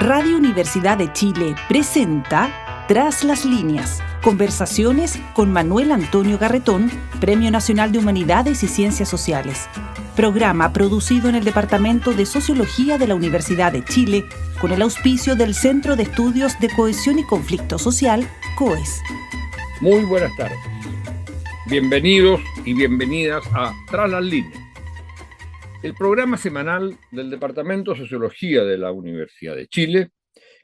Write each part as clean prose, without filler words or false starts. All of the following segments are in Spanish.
Radio Universidad de Chile presenta Tras las líneas, conversaciones con Manuel Antonio Garretón, Premio Nacional de Humanidades y Ciencias Sociales. Programa producido en el Departamento de Sociología de la Universidad de Chile con el auspicio del Centro de Estudios de Cohesión y Conflicto Social, COES. Muy buenas tardes. Bienvenidos y bienvenidas a Tras las líneas, el programa semanal del Departamento de Sociología de la Universidad de Chile,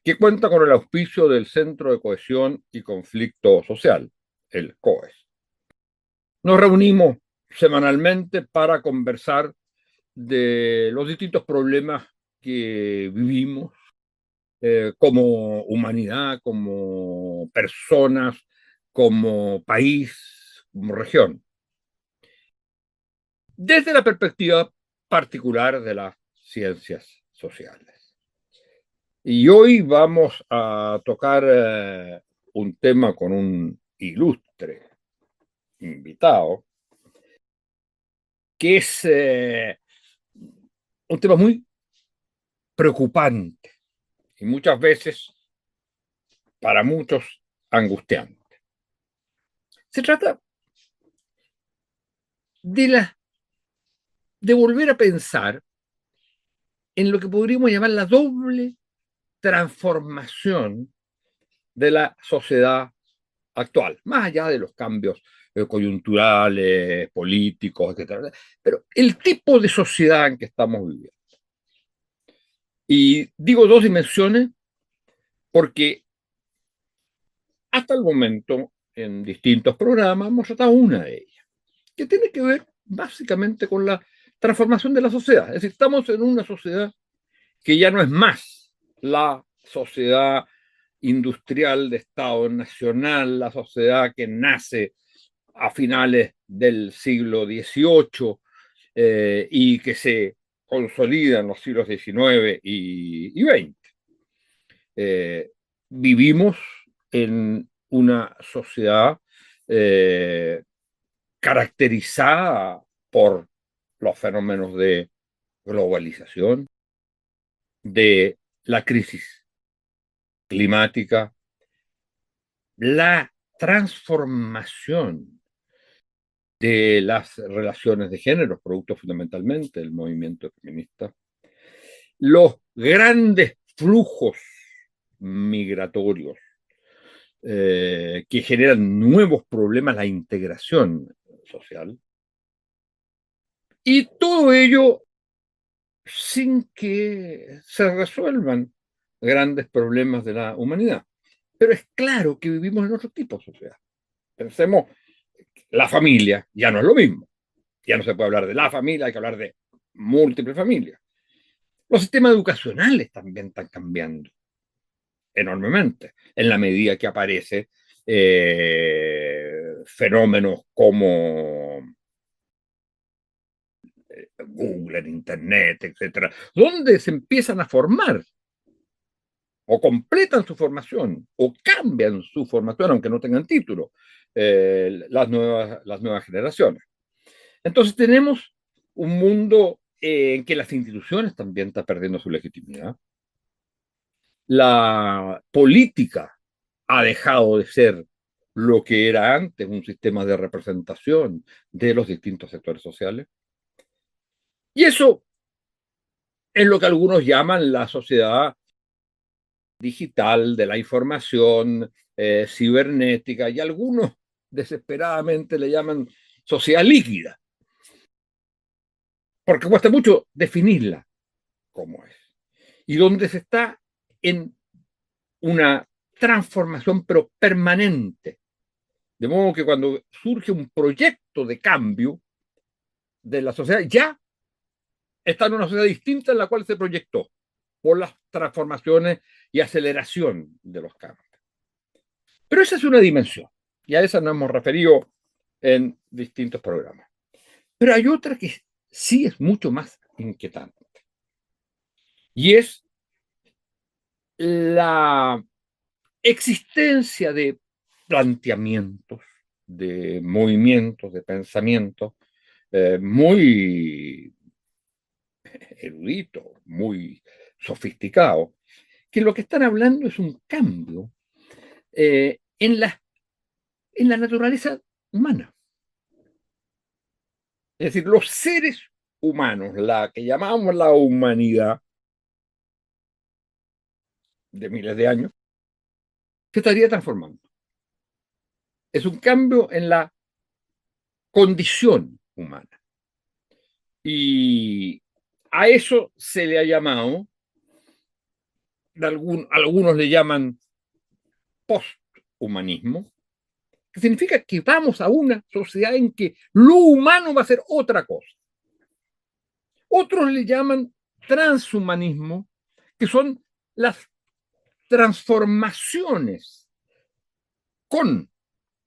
que cuenta con el auspicio del Centro de Cohesión y Conflicto Social, el COES. Nos reunimos semanalmente para conversar de los distintos problemas que vivimos como humanidad, como personas, como país, como región, desde la perspectiva particular de las ciencias sociales. Y hoy vamos a tocar un tema con un ilustre invitado, que es un tema muy preocupante y muchas veces, para muchos, angustiante. Se trata de volver a pensar en lo que podríamos llamar la doble transformación de la sociedad actual, más allá de los cambios coyunturales, políticos, etc. Pero el tipo de sociedad en que estamos viviendo. Y digo dos dimensiones porque hasta el momento, en distintos programas, hemos tratado una de ellas, que tiene que ver básicamente con la transformación de la sociedad. Es decir, estamos en una sociedad que ya no es más la sociedad industrial de Estado nacional, la sociedad que nace a finales del siglo XVIII y que se consolida en los siglos XIX y XX. Vivimos en una sociedad caracterizada por los fenómenos de globalización, de la crisis climática, la transformación de las relaciones de género, producto fundamentalmente del movimiento feminista, los grandes flujos migratorios que generan nuevos problemas, la integración social, y todo ello sin que se resuelvan grandes problemas de la humanidad. Pero es claro que vivimos en otro tipo de sociedad. Pensemos, la familia ya no es lo mismo. Ya no se puede hablar de la familia, hay que hablar de múltiples familias. Los sistemas educacionales también están cambiando enormemente, en la medida que aparece fenómenos como Google, en Internet, etcétera, donde se empiezan a formar o completan su formación o cambian su formación, aunque no tengan título, las nuevas generaciones. Entonces tenemos un mundo en que las instituciones también están perdiendo su legitimidad. La política ha dejado de ser lo que era antes, un sistema de representación de los distintos sectores sociales. Y eso es lo que algunos llaman la sociedad digital, de la información, cibernética, y algunos desesperadamente le llaman sociedad líquida, porque cuesta mucho definirla como es. Y donde se está en una transformación, pero permanente. De modo que cuando surge un proyecto de cambio de la sociedad, ya está en una sociedad distinta en la cual se proyectó por las transformaciones y aceleración de los cambios. Pero esa es una dimensión, y a esa nos hemos referido en distintos programas. Pero hay otra que sí es mucho más inquietante, y es la existencia de planteamientos, de movimientos, de pensamientos muy eruditos, muy sofisticados, que lo que están hablando es un cambio en la naturaleza humana. Es decir, los seres humanos, la que llamamos la humanidad de miles de años, se estaría transformando. Es un cambio en la condición humana. Y a eso se le ha llamado, algunos le llaman posthumanismo, que significa que vamos a una sociedad en que lo humano va a ser otra cosa. Otros le llaman transhumanismo, que son las transformaciones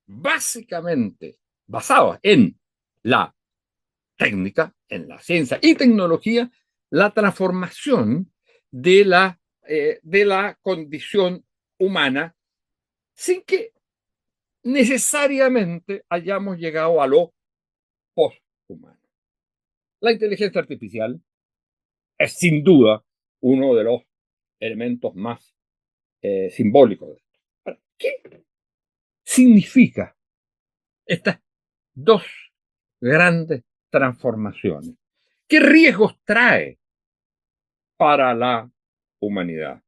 básicamente basadas en la técnica, en la ciencia y tecnología, la transformación de la condición humana sin que necesariamente hayamos llegado a lo posthumano. La inteligencia artificial es sin duda uno de los elementos más simbólicos de esto. ¿Qué significa estas dos grandes transformaciones? ¿Qué riesgos trae para la humanidad?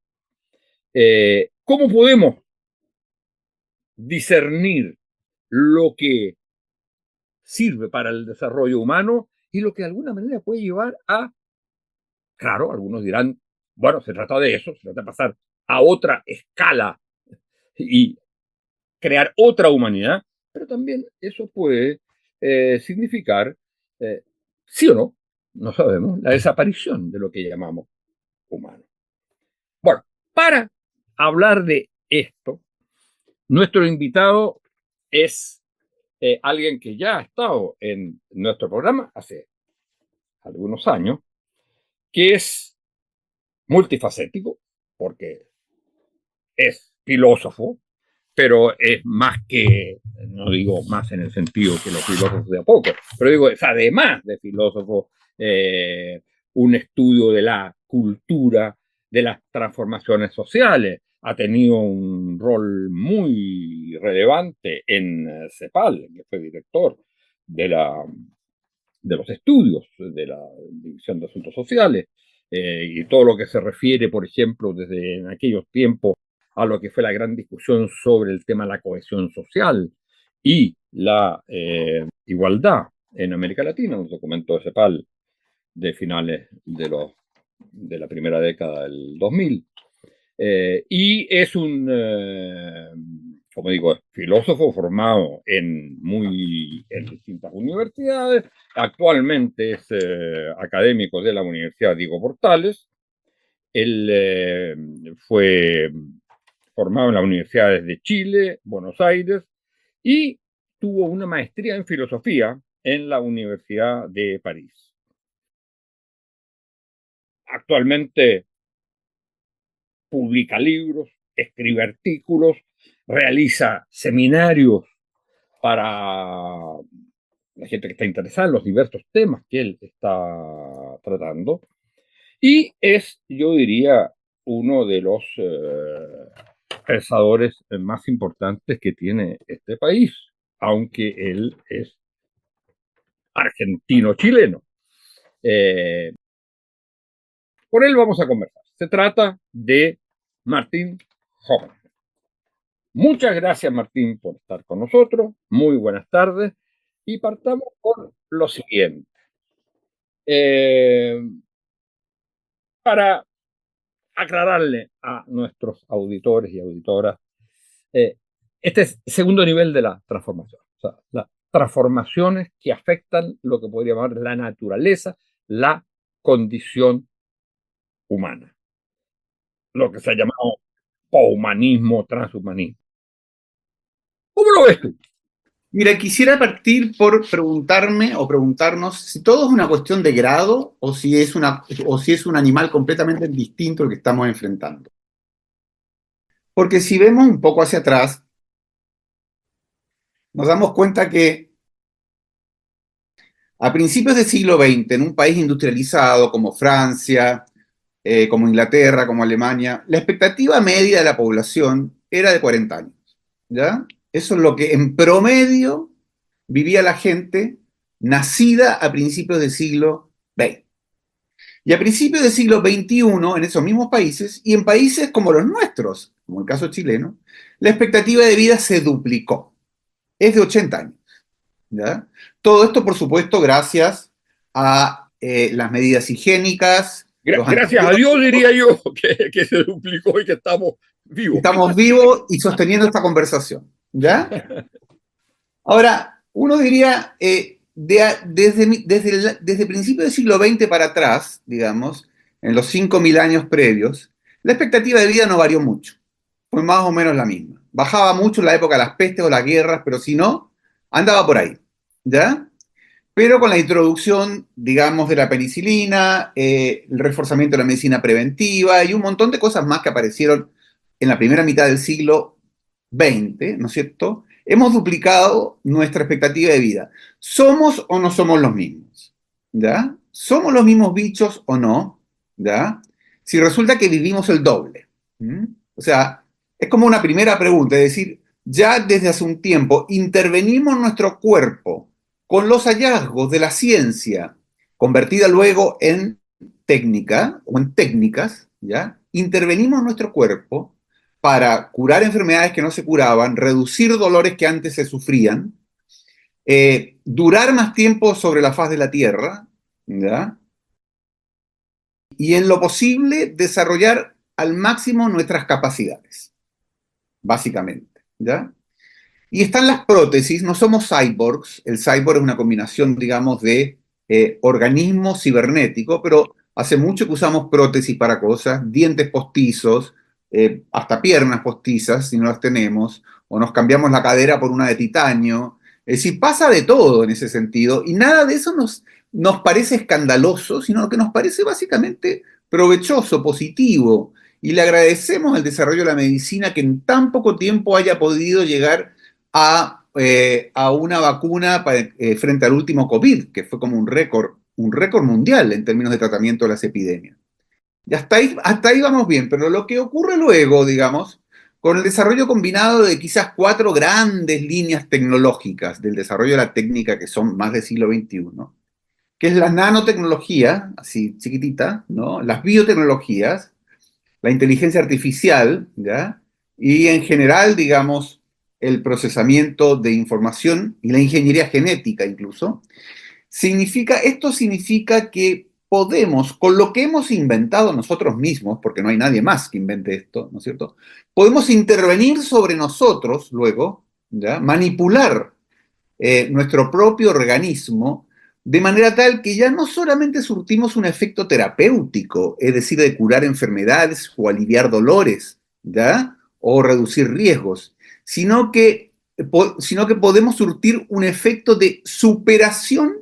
¿Cómo podemos discernir lo que sirve para el desarrollo humano y lo que de alguna manera puede llevar a, claro, algunos dirán, bueno, se trata de eso, se trata de pasar a otra escala y crear otra humanidad, pero también eso puede significar, sí o no, no sabemos, la desaparición de lo que llamamos humano. Bueno, para hablar de esto, nuestro invitado es alguien que ya ha estado en nuestro programa hace algunos años, que es multifacético, porque es filósofo, pero es más que, no digo más en el sentido que los filósofos de a poco, pero digo, es además de filósofo, un estudio de la cultura, de las transformaciones sociales. Ha tenido un rol muy relevante en CEPAL, que fue director de los estudios de la División de Asuntos Sociales, y todo lo que se refiere, por ejemplo, desde en aquellos tiempos a lo que fue la gran discusión sobre el tema de la cohesión social y la igualdad en América Latina, un documento de CEPAL de finales de la primera década del 2000. Y es como digo, filósofo formado en distintas universidades. Actualmente es académico de la Universidad Diego Portales. Él fue formado en las universidades de Chile, Buenos Aires, y tuvo una maestría en filosofía en la Universidad de París. Actualmente publica libros, escribe artículos, realiza seminarios para la gente que está interesada en los diversos temas que él está tratando, y es, yo diría, uno de los pensadores más importantes que tiene este país, aunque él es argentino-chileno. Por él vamos a conversar. Se trata de Martín Hoffmann. Muchas gracias, Martín, por estar con nosotros. Muy buenas tardes. Y partamos con lo siguiente. Para aclararle a nuestros auditores y auditoras, este es el segundo nivel de la transformación. O sea, las transformaciones que afectan lo que podría llamar la naturaleza, la condición humana. Lo que se ha llamado poshumanismo, transhumanismo. ¿Cómo lo ves tú? Mira, quisiera partir por preguntarme o preguntarnos si todo es una cuestión de grado o si es un animal completamente distinto al que estamos enfrentando. Porque si vemos un poco hacia atrás, nos damos cuenta que a principios del siglo XX, en un país industrializado como Francia como Inglaterra, como Alemania, la expectativa media de la población era de 40 años, ¿ya? Eso es lo que en promedio vivía la gente nacida a principios del siglo XX. Y a principios del siglo XXI, en esos mismos países, y en países como los nuestros, como el caso chileno, la expectativa de vida se duplicó. Es de 80 años, ¿ya? Todo esto, por supuesto, gracias a las medidas higiénicas, los Gracias a Dios, diría yo, que se duplicó y que estamos vivos. estamos vivos y sosteniendo esta conversación, ¿ya? Ahora, uno diría, desde principios del siglo XX para atrás, digamos, en los 5.000 años previos, la expectativa de vida no varió mucho. Fue más o menos la misma. Bajaba mucho en la época de las pestes o las guerras, pero si no, andaba por ahí, ¿ya? Pero con la introducción, digamos, de la penicilina, el reforzamiento de la medicina preventiva y un montón de cosas más que aparecieron en la primera mitad del siglo XX, ¿no es cierto? Hemos duplicado nuestra expectativa de vida. ¿Somos o no somos los mismos? ¿Ya? ¿Somos los mismos bichos o no? ¿Ya? Si resulta que vivimos el doble. ¿Mm? O sea, es como una primera pregunta, es decir, ya desde hace un tiempo intervenimos nuestro cuerpo con los hallazgos de la ciencia, convertida luego en técnica o en técnicas, ¿ya? Intervenimos nuestro cuerpo para curar enfermedades que no se curaban, reducir dolores que antes se sufrían, durar más tiempo sobre la faz de la Tierra, ¿ya? Y en lo posible desarrollar al máximo nuestras capacidades, básicamente, ¿ya? Y están las prótesis, no somos cyborgs, el cyborg es una combinación, digamos, de organismo cibernético, pero hace mucho que usamos prótesis para cosas, dientes postizos, hasta piernas postizas, si no las tenemos, o nos cambiamos la cadera por una de titanio. Es decir, pasa de todo en ese sentido, y nada de eso nos parece escandaloso, sino que nos parece básicamente provechoso, positivo, y le agradecemos al desarrollo de la medicina que en tan poco tiempo haya podido llegar a una vacuna frente al último COVID, que fue como un récord mundial en términos de tratamiento de las epidemias. Y hasta ahí vamos bien, pero lo que ocurre luego, digamos, con el desarrollo combinado de quizás 4 grandes líneas tecnológicas del desarrollo de la técnica que son más del siglo XXI, que es la nanotecnología, así chiquitita, ¿no? Las biotecnologías, la inteligencia artificial, ¿ya? Y en general, digamos, el procesamiento de información y la ingeniería genética incluso, esto significa que podemos, con lo que hemos inventado nosotros mismos, porque no hay nadie más que invente esto, ¿no es cierto? Podemos intervenir sobre nosotros luego, ¿ya? Manipular nuestro propio organismo de manera tal que ya no solamente surtimos un efecto terapéutico, es decir, de curar enfermedades o aliviar dolores, ¿ya? O reducir riesgos, sino que, sino que podemos surtir un efecto de superación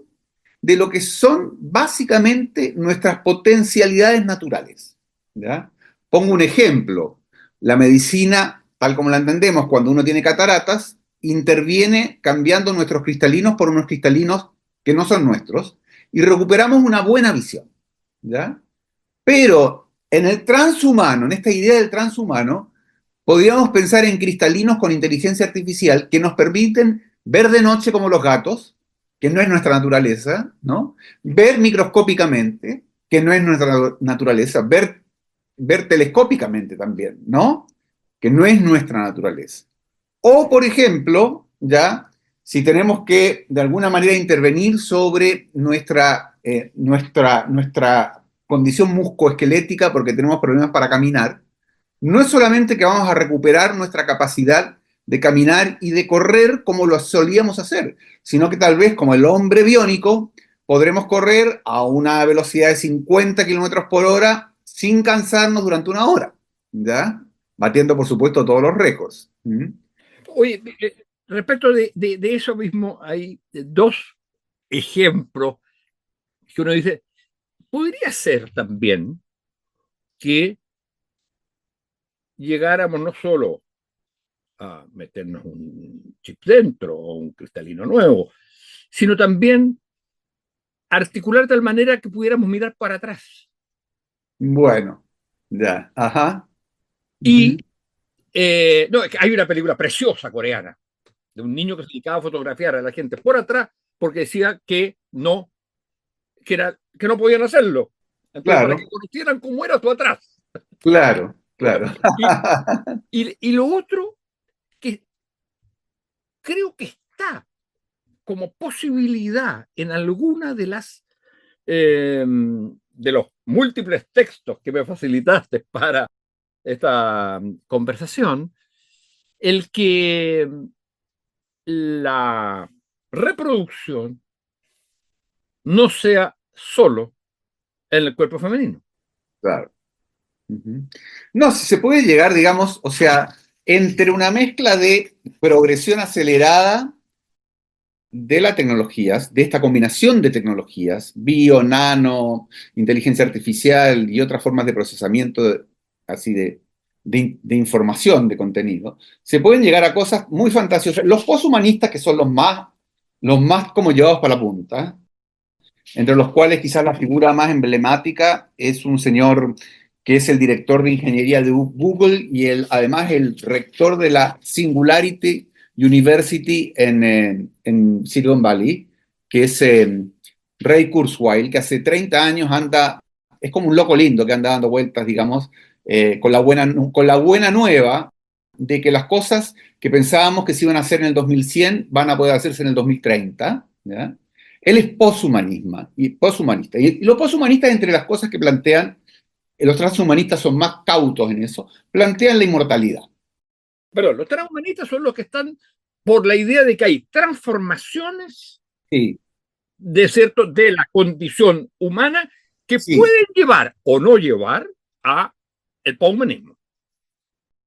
de lo que son básicamente nuestras potencialidades naturales, ¿ya? Pongo un ejemplo. La medicina, tal como la entendemos, cuando uno tiene cataratas, interviene cambiando nuestros cristalinos por unos cristalinos que no son nuestros y recuperamos una buena visión, ¿ya? Pero en el transhumano, en esta idea del transhumano, podríamos pensar en cristalinos con inteligencia artificial que nos permiten ver de noche como los gatos, que no es nuestra naturaleza, ¿no? Ver microscópicamente, que no es nuestra naturaleza, ver telescópicamente también, ¿no? Que no es nuestra naturaleza. O, por ejemplo, ya, si tenemos que de alguna manera intervenir sobre nuestra condición muscoesquelética porque tenemos problemas para caminar, no es solamente que vamos a recuperar nuestra capacidad de caminar y de correr como lo solíamos hacer, sino que tal vez como el hombre biónico podremos correr a una velocidad de 50 kilómetros por hora sin cansarnos durante una hora, ¿ya? Batiendo, por supuesto, todos los récords. ¿Mm? Oye, respecto de eso mismo, hay dos ejemplos que uno dice, podría ser también que llegáramos no solo a meternos un chip dentro o un cristalino nuevo, sino también articular de tal manera que pudiéramos mirar para atrás Bueno, ya, ajá. Y Ujú. no, es que hay una película preciosa coreana de un niño que se dedicaba a fotografiar a la gente por atrás porque decía que no podían hacerlo. Entonces, para que Claro, conocieran cómo era tú atrás. claro, Bueno, claro. y, y lo otro que creo que está como posibilidad en alguna de los múltiples textos que me facilitaste para esta conversación, el que la reproducción no sea solo en el cuerpo femenino. Claro. Ujú. No, si se puede llegar, digamos, o sea, entre una mezcla de progresión acelerada de las tecnologías, de esta combinación de tecnologías, bio, nano, inteligencia artificial y otras formas de procesamiento así de información, de contenido, se pueden llegar a cosas muy fantasiosas. Los poshumanistas, que son los más como llevados para la punta, entre los cuales quizás la figura más emblemática es un señor que es el director de ingeniería de Google y además el rector de la Singularity University en Silicon Valley, que es Ray Kurzweil, que hace 30 años anda, es como un loco lindo que anda dando vueltas, digamos, con la buena nueva de que las cosas que pensábamos que se iban a hacer en el 2100 van a poder hacerse en el 2030, ¿ya? Él es poshumanista. Y los poshumanistas, entre las cosas que plantean, los transhumanistas son más cautos en eso, plantean la inmortalidad. Pero los transhumanistas son los que están por la idea de que hay transformaciones Sí, de la condición humana que sí. pueden llevar o no llevar a el poshumanismo.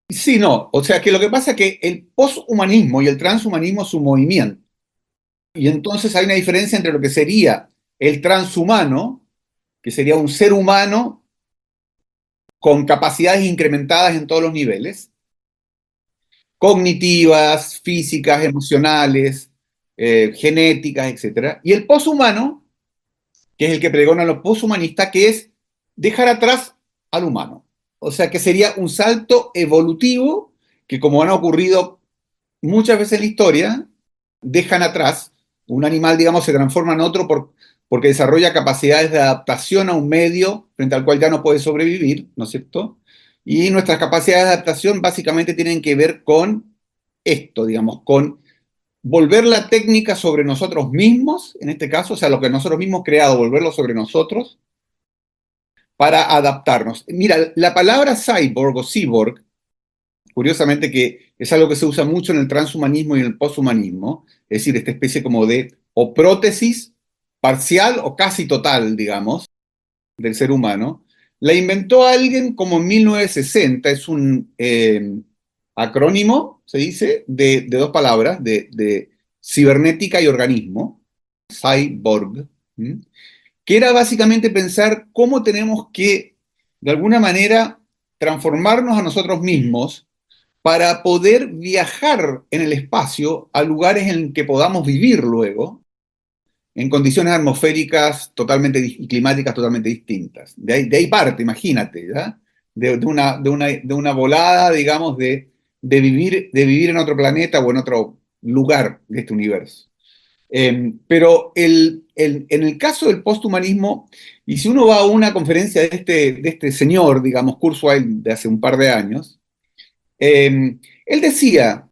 Sí, no. O sea, que lo que pasa es que el poshumanismo y el transhumanismo es un movimiento. Y entonces hay una diferencia entre lo que sería el transhumano, que sería un ser humano con capacidades incrementadas en todos los niveles, cognitivas, físicas, emocionales, genéticas, etcétera. Y el poshumano, que es el que pregona los poshumanistas, que es dejar atrás al humano. O sea, que sería un salto evolutivo que, como han ocurrido muchas veces en la historia, dejan atrás un animal, digamos, se transforma en otro porque desarrolla capacidades de adaptación a un medio frente al cual ya no puede sobrevivir, ¿no es cierto? Y nuestras capacidades de adaptación básicamente tienen que ver con esto, digamos, con volver la técnica sobre nosotros mismos, en este caso, o sea, lo que nosotros mismos creado, volverlo sobre nosotros para adaptarnos. Mira, la palabra cyborg o cyborg, curiosamente que es algo que se usa mucho en el transhumanismo y en el poshumanismo, es decir, esta especie como de o prótesis parcial o casi total, digamos, del ser humano, la inventó alguien como en 1960, es un acrónimo, se dice, de dos palabras, de cibernética y organismo, cyborg, ¿m? Que era básicamente pensar cómo tenemos que, de alguna manera, transformarnos a nosotros mismos para poder viajar en el espacio a lugares en que podamos vivir luego, en condiciones atmosféricas totalmente y climáticas totalmente distintas. De ahí parte, imagínate, ¿ya? De una volada, digamos, de vivir en otro planeta o en otro lugar de este universo. Pero en el caso del posthumanismo, y si uno va a una conferencia de este señor, digamos, Kurzweil, de hace un par de años, él decía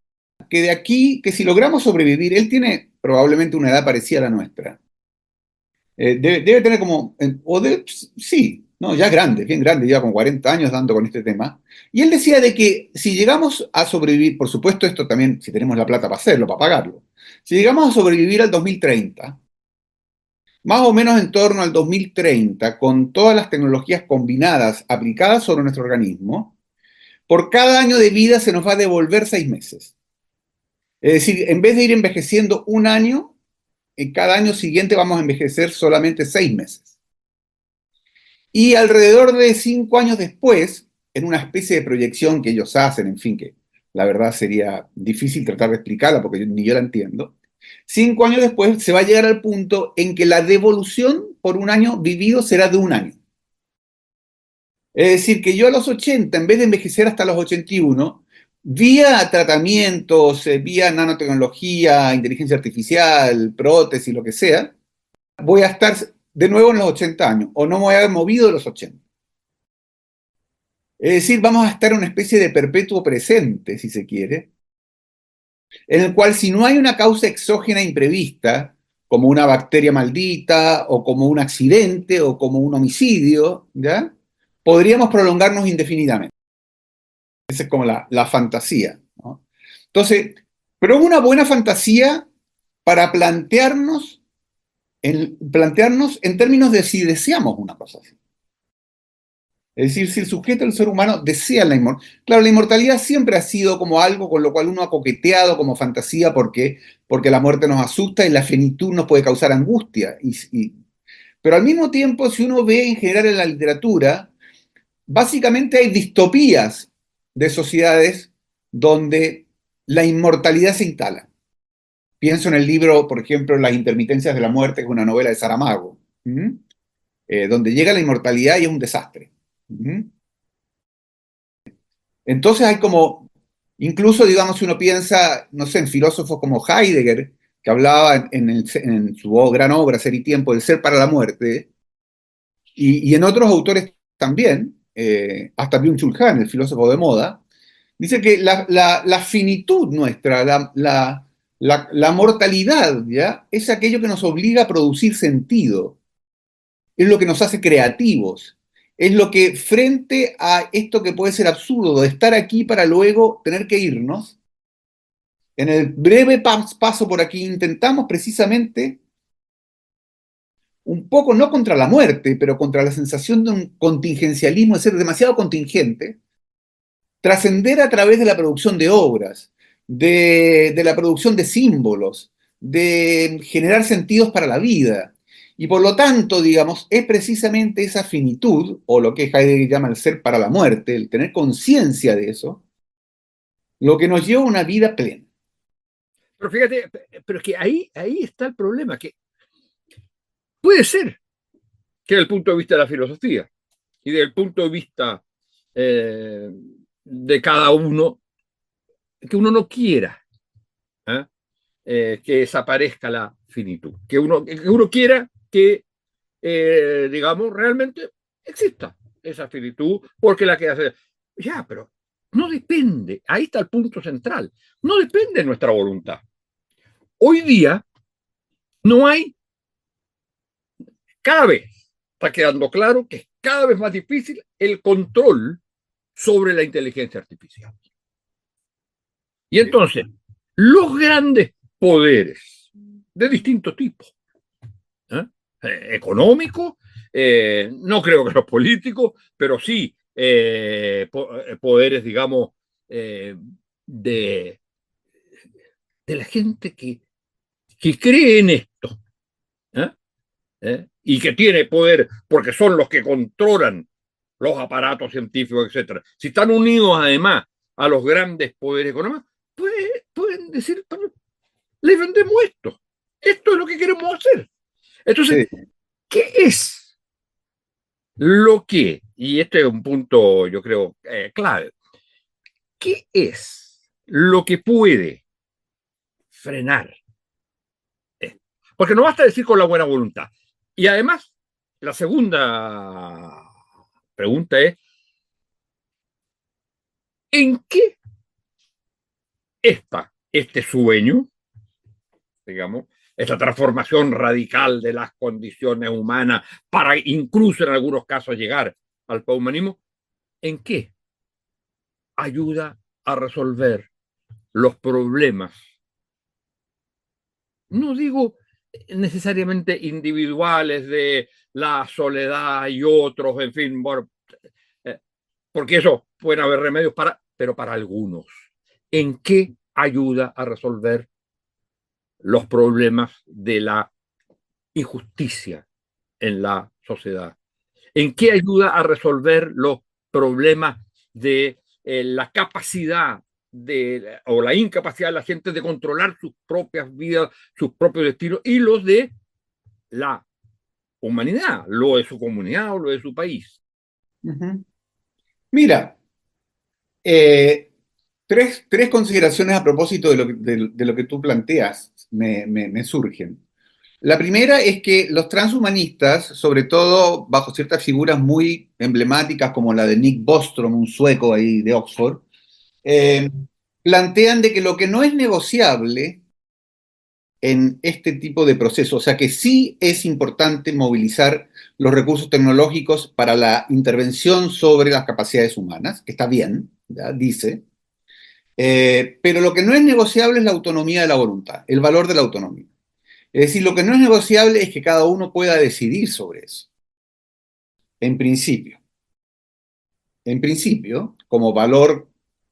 que de aquí, que si logramos sobrevivir, él tiene probablemente una edad parecida a la nuestra. Debe tener como, sí, no, ya es grande, bien grande, lleva como 40 años dando con este tema. Y él decía de que si llegamos a sobrevivir, por supuesto esto también, si tenemos la plata para hacerlo, para pagarlo, si llegamos a sobrevivir al 2030, más o menos en torno al 2030, con todas las tecnologías combinadas aplicadas sobre nuestro organismo, por cada año de vida se nos va a devolver 6 meses. Es decir, en vez de ir envejeciendo un año, en cada año siguiente vamos a envejecer solamente 6 meses. Y alrededor de 5 años después, en una especie de proyección que ellos hacen, en fin, que la verdad sería difícil tratar de explicarla porque ni yo la entiendo, 5 años después se va a llegar al punto en que la devolución por un año vivido será de un año. Es decir, que yo a los 80, en vez de envejecer hasta los 81, vía tratamientos, vía nanotecnología, inteligencia artificial, prótesis, lo que sea, voy a estar de nuevo en los 80 años, o no me voy a haber movido de los 80. Es decir, vamos a estar en una especie de perpetuo presente, si se quiere, en el cual si no hay una causa exógena imprevista, como una bacteria maldita, o como un accidente, o como un homicidio, ¿ya? Podríamos prolongarnos indefinidamente. Esa es como la fantasía, ¿no? Entonces, pero es una buena fantasía para plantearnos en términos de si deseamos una cosa así. Es decir, si el sujeto, el ser humano, desea la inmortalidad. Claro, la inmortalidad siempre ha sido como algo con lo cual uno ha coqueteado como fantasía porque la muerte nos asusta y la finitud nos puede causar angustia. Pero al mismo tiempo, si uno ve en general en la literatura, básicamente hay distopías de sociedades donde la inmortalidad se instala. Pienso en el libro, por ejemplo, Las intermitencias de la muerte, que es una novela de Saramago, donde llega la inmortalidad y es un desastre. Entonces hay como, incluso digamos, si uno piensa, no sé, en filósofos como Heidegger, que hablaba en su gran obra, Ser y Tiempo, del ser para la muerte, y en otros autores también, hasta Byung-Chul Han, el filósofo de moda, dice que la finitud nuestra, la mortalidad, ¿ya? Es aquello que nos obliga a producir sentido, es lo que nos hace creativos, es lo que frente a esto que puede ser absurdo de estar aquí para luego tener que irnos, en el breve paso por aquí intentamos precisamente un poco, no contra la muerte, pero contra la sensación de un contingencialismo, de ser demasiado contingente, trascender a través de la producción de obras, de la producción de símbolos, de generar sentidos para la vida. Y por lo tanto, digamos, es precisamente esa finitud, o lo que Heidegger llama el ser para la muerte, el tener conciencia de eso, lo que nos lleva a una vida plena. Pero fíjate, pero es que ahí está el problema, que puede ser que desde el punto de vista de la filosofía y desde el punto de vista de cada uno, que uno no quiera que desaparezca la finitud, que uno quiera que, digamos, realmente exista esa finitud, porque la que hace, ya, pero no depende, ahí está el punto central, no depende de nuestra voluntad. Hoy día no hay, cada vez está quedando claro que es cada vez más difícil el control sobre la inteligencia artificial. Y entonces, los grandes poderes de distintos tipos, económicos, no creo que los políticos, pero sí poderes, digamos, de la gente que cree en esto, y que tiene poder porque son los que controlan los aparatos científicos, etcétera. Si están unidos además a los grandes poderes económicos, pueden decir, les vendemos esto. Esto es lo que queremos hacer. Entonces, sí. ¿Qué es lo que, y este es un punto, yo creo, clave, qué es lo que puede frenar esto? Porque no basta decir con la buena voluntad. Y además, la segunda pregunta es, ¿en qué está este sueño, digamos, esta transformación radical de las condiciones humanas para incluso en algunos casos llegar al poshumanismo? ¿En qué ayuda a resolver los problemas? No digo necesariamente individuales de la soledad y otros, en fin, porque eso pueden haber remedios pero para algunos. ¿En qué ayuda a resolver los problemas de la injusticia en la sociedad? ¿En qué ayuda a resolver los problemas de la capacidad o la incapacidad de la gente de controlar sus propias vidas, sus propios destinos y los de la humanidad, lo de su comunidad o lo de su país? Mira, tres consideraciones a propósito de lo que tú planteas me surgen. La primera es que los transhumanistas, sobre todo bajo ciertas figuras muy emblemáticas como la de Nick Bostrom, un sueco ahí de Oxford, eh, plantean de que lo que no es negociable en este tipo de procesos, o sea que sí es importante movilizar los recursos tecnológicos para la intervención sobre las capacidades humanas, que está bien, ¿ya? Dice, pero lo que no es negociable es la autonomía de la voluntad, el valor de la autonomía. Es decir, lo que no es negociable es que cada uno pueda decidir sobre eso, en principio. En principio, como valor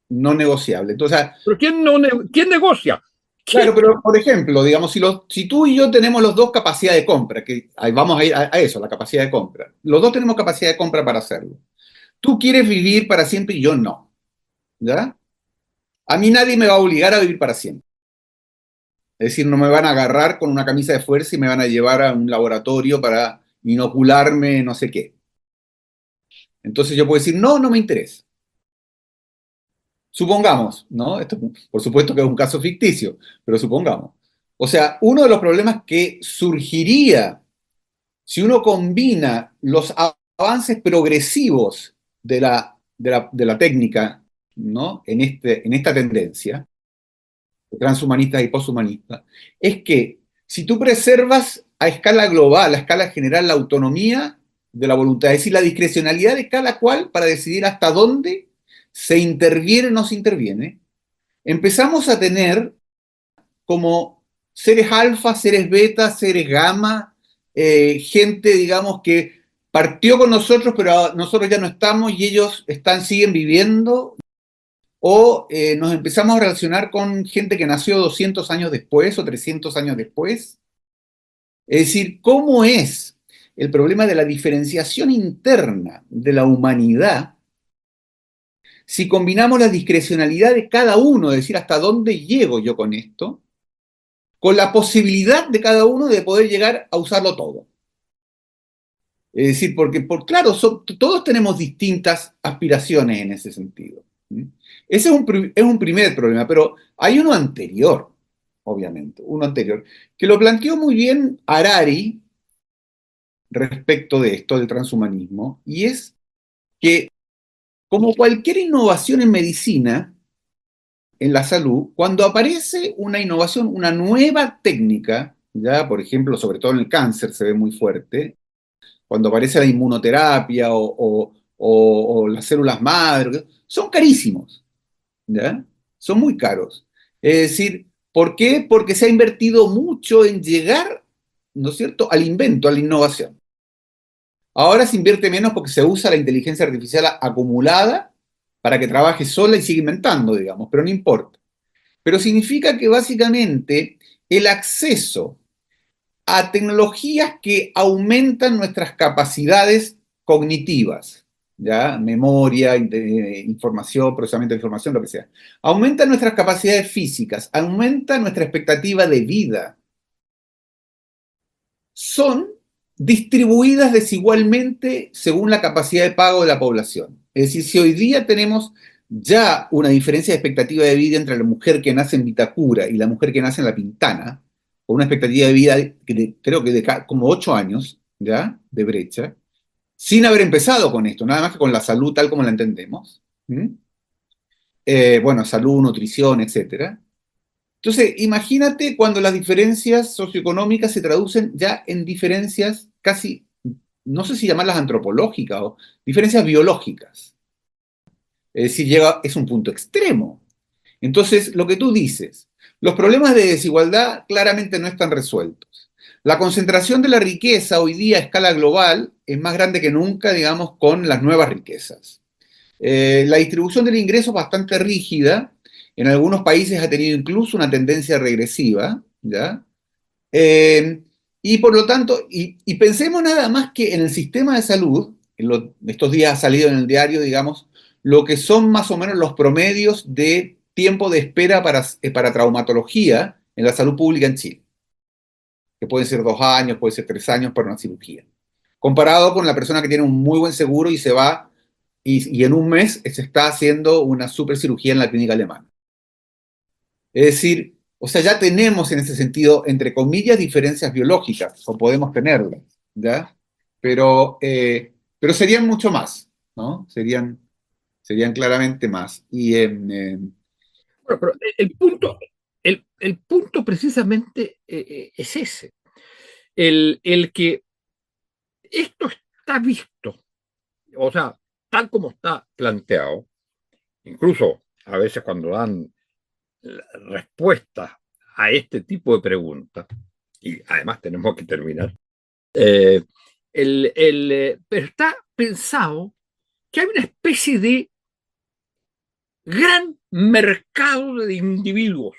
no negociable. Entonces, ¿Pero quién negocia? claro, ¿Quién? pero por ejemplo, digamos, si tú y yo tenemos los dos capacidad de compra, que ahí vamos a ir a eso, la capacidad de compra. Los dos tenemos capacidad de compra para hacerlo. Tú quieres vivir para siempre y yo no, ¿ya? A mí nadie me va a obligar a vivir para siempre. Es decir, no me van a agarrar con una camisa de fuerza y me van a llevar a un laboratorio para inocularme no sé qué. Entonces yo puedo decir, no, no me interesa. Supongamos, ¿no? Esto por supuesto que es un caso ficticio, pero supongamos. O sea, uno de los problemas que surgiría si uno combina los avances progresivos de la técnica, ¿no? En esta tendencia, transhumanista y poshumanista, es que si tú preservas a escala global, a escala general, la autonomía de la voluntad, es decir, la discrecionalidad de cada cual para decidir hasta dónde se interviene o no se interviene, empezamos a tener como seres alfa, seres beta, seres gamma, gente, digamos, que partió con nosotros, pero nosotros ya no estamos y ellos siguen viviendo, o nos empezamos a relacionar con gente que nació 200 años después o 300 años después. Es decir, ¿cómo es el problema de la diferenciación interna de la humanidad si combinamos la discrecionalidad de cada uno, es decir, hasta dónde llego yo con esto, con la posibilidad de cada uno de poder llegar a usarlo todo? Es decir, porque, claro, todos tenemos distintas aspiraciones en ese sentido. ¿Sí? Ese es un primer problema, pero hay uno anterior, obviamente, uno anterior, que lo planteó muy bien Harari respecto de esto, del transhumanismo, y es que, como cualquier innovación en medicina, en la salud, cuando aparece una innovación, una nueva técnica, ya, por ejemplo, sobre todo en el cáncer se ve muy fuerte, cuando aparece la inmunoterapia o las células madre, son carísimos, ¿ya? Son muy caros. Es decir, ¿por qué? Porque se ha invertido mucho en llegar, ¿no es cierto?, al invento, a la innovación. Ahora se invierte menos porque se usa la inteligencia artificial acumulada para que trabaje sola y siga inventando, digamos, pero no importa. Pero significa que básicamente el acceso a tecnologías que aumentan nuestras capacidades cognitivas, ¿ya? Memoria, información, procesamiento de información, lo que sea. Aumenta nuestras capacidades físicas, aumenta nuestra expectativa de vida. Son distribuidas desigualmente según la capacidad de pago de la población. Es decir, si hoy día tenemos ya una diferencia de expectativa de vida entre la mujer que nace en Vitacura y la mujer que nace en La Pintana, con una expectativa de vida creo que de como 8 años, ¿ya? De brecha, sin haber empezado con esto, nada más que con la salud tal como la entendemos. ¿Mm? Bueno, salud, nutrición, etcétera. Entonces, imagínate cuando las diferencias socioeconómicas se traducen ya en diferencias casi, no sé si llamarlas antropológicas o diferencias biológicas. Es decir, es un punto extremo. Entonces, lo que tú dices, los problemas de desigualdad claramente no están resueltos. La concentración de la riqueza hoy día a escala global es más grande que nunca, digamos, con las nuevas riquezas. La distribución del ingreso es bastante rígida. En algunos países ha tenido incluso una tendencia regresiva, ¿ya? Eh, y por lo tanto, y pensemos nada más que en el sistema de salud, estos días ha salido en el diario, digamos, lo que son más o menos los promedios de tiempo de espera para traumatología en la salud pública en Chile, que pueden ser 2 años, puede ser 3 años para una cirugía, comparado con la persona que tiene un muy buen seguro y se va y en un mes se está haciendo una supercirugía en la clínica alemana. Es decir, o sea, ya tenemos en ese sentido, entre comillas, diferencias biológicas, o podemos tenerlas, ¿ya? Pero serían mucho más, ¿no? Serían claramente más. Bueno, pero el punto precisamente es ese, el que esto está visto, o sea, tal como está planteado, incluso a veces cuando dan respuestas a este tipo de preguntas, y además tenemos que terminar, eh, pero está pensado que hay una especie de gran mercado de individuos,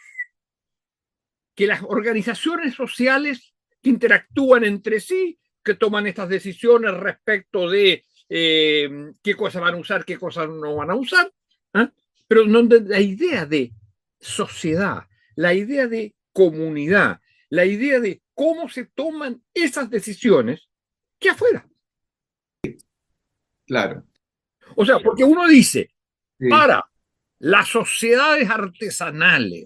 que las organizaciones sociales que interactúan entre sí, que toman estas decisiones respecto de qué cosas van a usar, qué cosas no van a usar, ¿eh? Pero no, la idea de sociedad, la idea de comunidad, la idea de cómo se toman esas decisiones, que afuera. Claro. O sea, porque uno dice, Sí. para las sociedades artesanales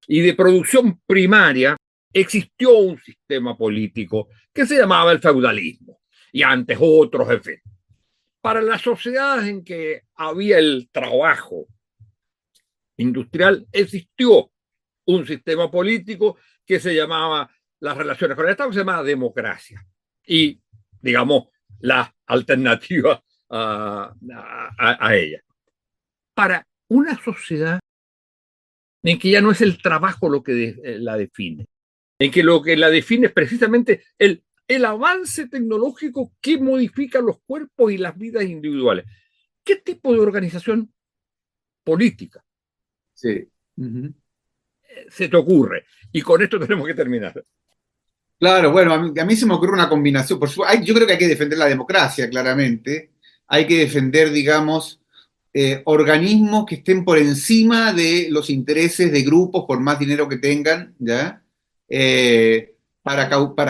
y de producción primaria, existió un sistema político que se llamaba el feudalismo, y antes otros, en fin. Para las sociedades en que había el trabajo industrial, existió un sistema político que se llamaba las relaciones con el Estado, que se llamaba democracia. Y, digamos, la alternativa a ella. Para una sociedad en que ya no es el trabajo lo que la define, en que lo que la define es precisamente el avance tecnológico que modifica los cuerpos y las vidas individuales. ¿Qué tipo de organización política Sí. Uh-huh. se te ocurre? Y con esto tenemos que terminar. Claro, bueno, a mí se me ocurre una combinación. Yo creo que hay que defender la democracia, claramente. Hay que defender, digamos, organismos que estén por encima de los intereses de grupos, por más dinero que tengan, ¿ya? Para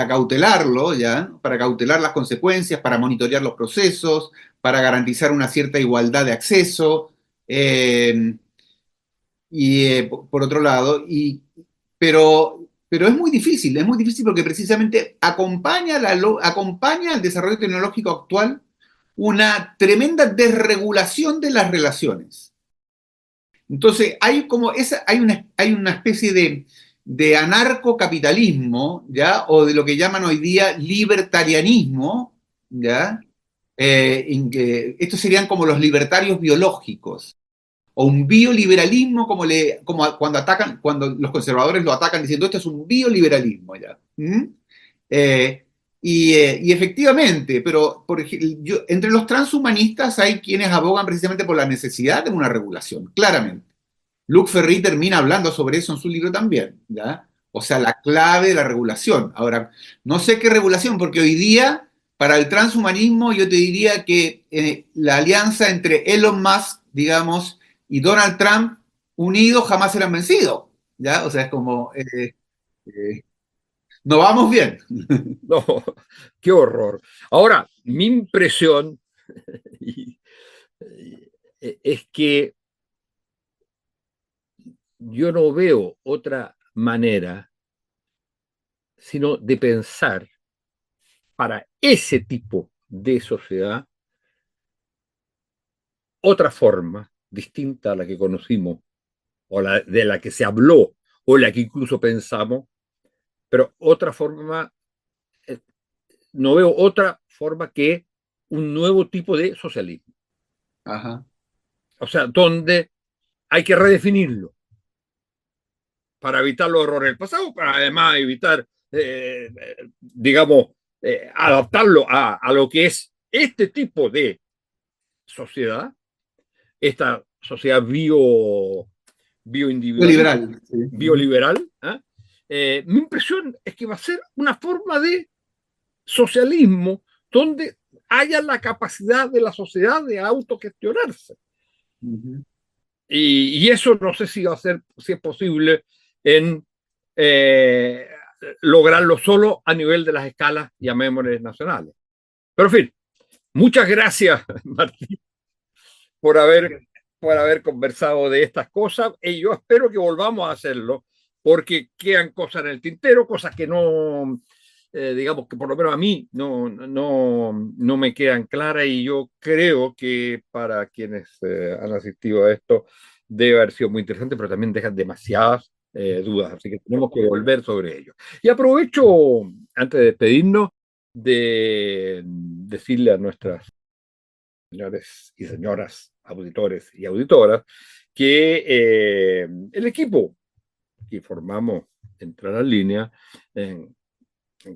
cautelarlo, ¿ya? Para cautelar las consecuencias, para monitorear los procesos, para garantizar una cierta igualdad de acceso. Por otro lado, pero es muy difícil porque precisamente acompaña al desarrollo tecnológico actual una tremenda desregulación de las relaciones. Entonces, hay una especie de anarcocapitalismo, ¿ya? O de lo que llaman hoy día libertarianismo, ¿ya? Estos serían como los libertarios biológicos o un bioliberalismo como cuando los conservadores lo atacan diciendo esto es un bioliberalismo ya. ¿Mm? Y efectivamente, pero entre los transhumanistas hay quienes abogan precisamente por la necesidad de una regulación, claramente. Luc Ferry termina hablando sobre eso en su libro también, ¿ya? O sea, la clave de la regulación. Ahora, no sé qué regulación, porque hoy día, para el transhumanismo, yo te diría que la alianza entre Elon Musk, digamos, y Donald Trump, unidos jamás serán vencidos, ¿ya? O sea, es como, eh, no vamos bien. No, qué horror. Ahora, mi impresión es que yo no veo otra manera sino de pensar para ese tipo de sociedad otra forma distinta a la que conocimos o de la que se habló o la que incluso pensamos, pero otra forma, no veo otra forma que un nuevo tipo de socialismo. Ajá. O sea, donde hay que redefinirlo para evitar los errores del pasado, para además evitar, digamos, adaptarlo a lo que es este tipo de sociedad, esta sociedad bioindividualista, Liberal. Sí. bioliberal. Mi impresión es que va a ser una forma de socialismo donde haya la capacidad de la sociedad de autogestionarse. Uh-huh. Y eso no sé si va a ser, si es posible en lograrlo solo a nivel de las escalas, llamémosle nacionales. Pero en fin, muchas gracias, Martín. por haber conversado de estas cosas, y yo espero que volvamos a hacerlo, porque quedan cosas en el tintero, cosas que no, digamos que por lo menos a mí no me quedan claras, y yo creo que para quienes han asistido a esto debe haber sido muy interesante, pero también dejan demasiadas dudas, así que tenemos que volver sobre ello. Y aprovecho, antes de despedirnos, de decirle a nuestras señores y señoras, auditores y auditoras, que el equipo que formamos Entrar en Línea, en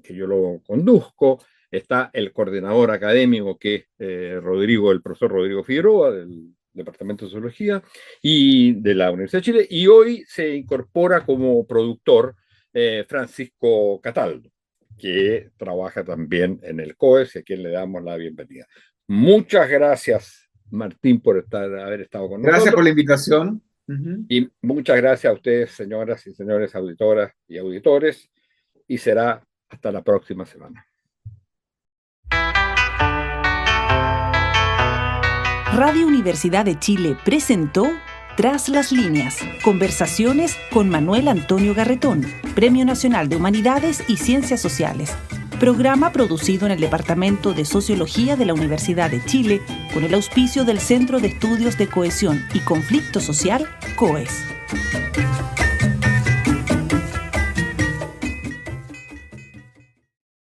que yo lo conduzco, está el coordinador académico, que es el profesor Rodrigo Figueroa, del Departamento de Sociología y de la Universidad de Chile, y hoy se incorpora como productor Francisco Cataldo, que trabaja también en el COES, y a quien le damos la bienvenida. Muchas gracias, Martín, por haber estado con nosotros. Gracias por la invitación. Y muchas gracias a ustedes, señoras y señores auditoras y auditores, y será hasta la próxima semana. Radio Universidad de Chile presentó Tras las Líneas, conversaciones con Manuel Antonio Garretón, Premio Nacional de Humanidades y Ciencias Sociales. Programa producido en el Departamento de Sociología de la Universidad de Chile con el auspicio del Centro de Estudios de Cohesión y Conflicto Social, COES.